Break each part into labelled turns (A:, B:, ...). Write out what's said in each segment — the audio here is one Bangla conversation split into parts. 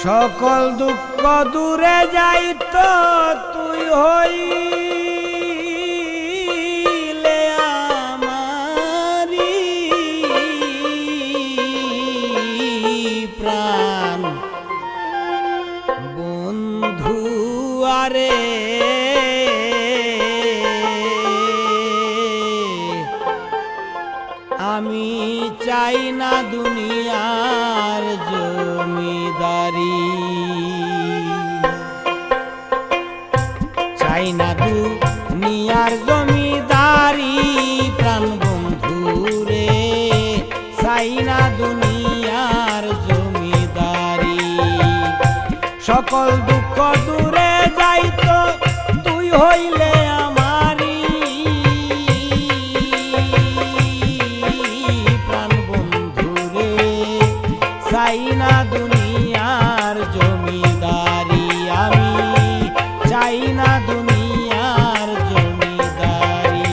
A: সকল দুঃখ দূরে যাইত তুই হইলে আমারি প্রাণ বন্ধু আরে আমি চাই না দুনিয়ার জমিদারি, চাই না দুনিয়ার জমিদারি প্রাণ বন্ধু রে, চাই না দুনিয়ার জমিদারি। সকল দুঃখ দূরে যাইত তুই হইলে আমারি প্রাণ বন্ধু রে, চাই না দুনিয়ার জমিদারি, আমি চাই না দুনিয়ার জমিদারি।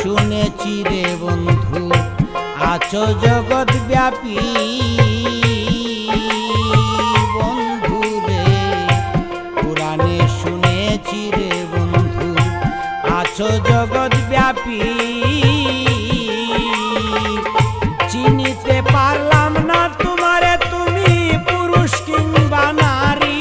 A: শুনেছি রে বন্ধু আছো জগৎ ব্যাপী, বন্ধু রে পুরাণে শুনেছি রে বন্ধু আছো জগৎ ব্যাপী। চিনিতে পারলাম না তোমারে, তুমি পুরুষ কিংবা নারী।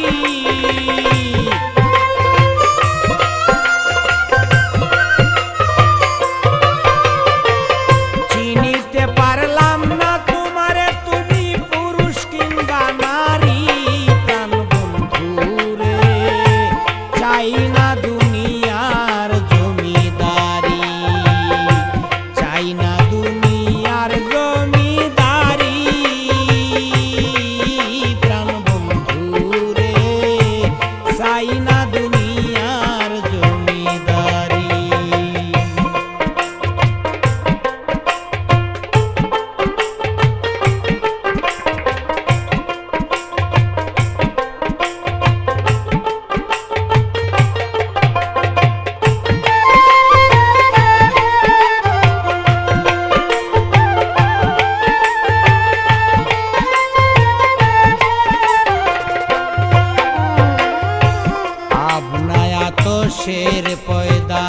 A: শের পয়দা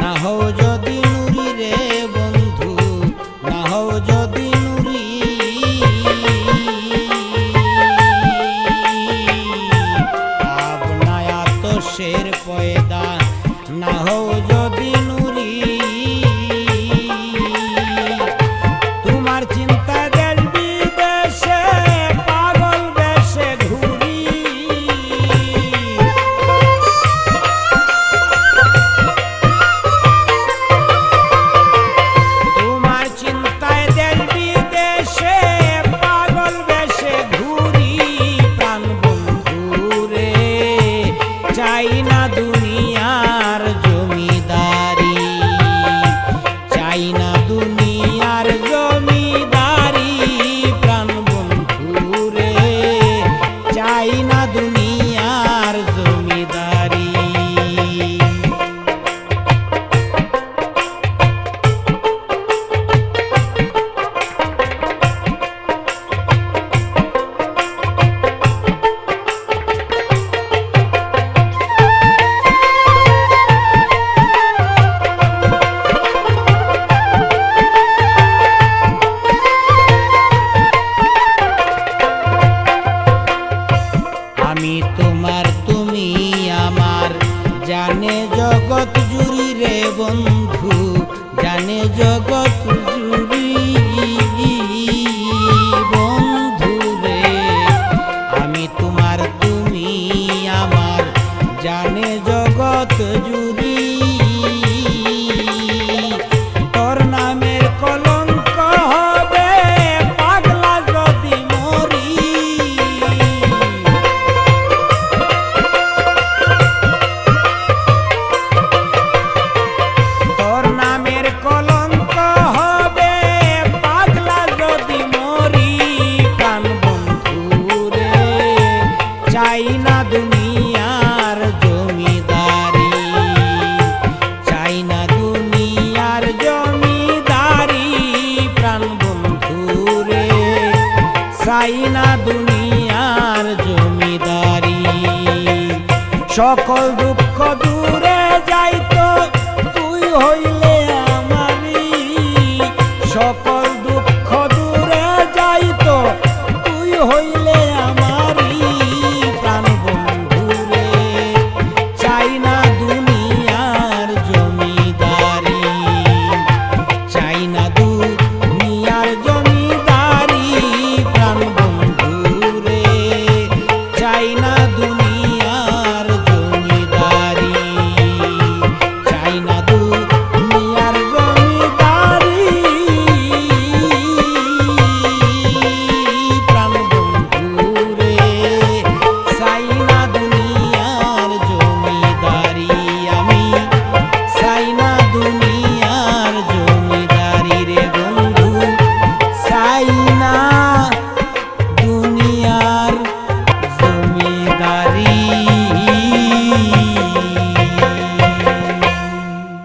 A: না হও যদি নুরি রে বন্ধু, না হও যদি নুরি। আপনায় তো শের পয়দা না হও যদি নুরি। তোমার চিন্তা দেশ বিদেশে পাগল বেশে ঘুরি। চাই না দুনিয়ার জমিদারি, চাই না দুনিয়ার জমিদারি। চাই না দুনিয়ার জমিদারি। সকল দুঃখ দূরে যাইতো তুই হইলে আমারি, সকল দুঃখ দূরে যাইতো তুই হইলে আমারি। প্রাণ বন্ধুরে চাই না দুনিয়ার জমিদারি, চাই না দুনিয়ার জমিদারি। প্রাণ বন্ধুরে চাই না দুনিয়ার জমিদারি, চাই না দুনিয়ার জমিদারি। প্রাণ বন্ধুরে চাই না দুনিয়ার জমিদারি, আমি চাই না দুনিয়ার জমিদারি রে বন্ধু, চাই না দুনিয়ার জমিদারি।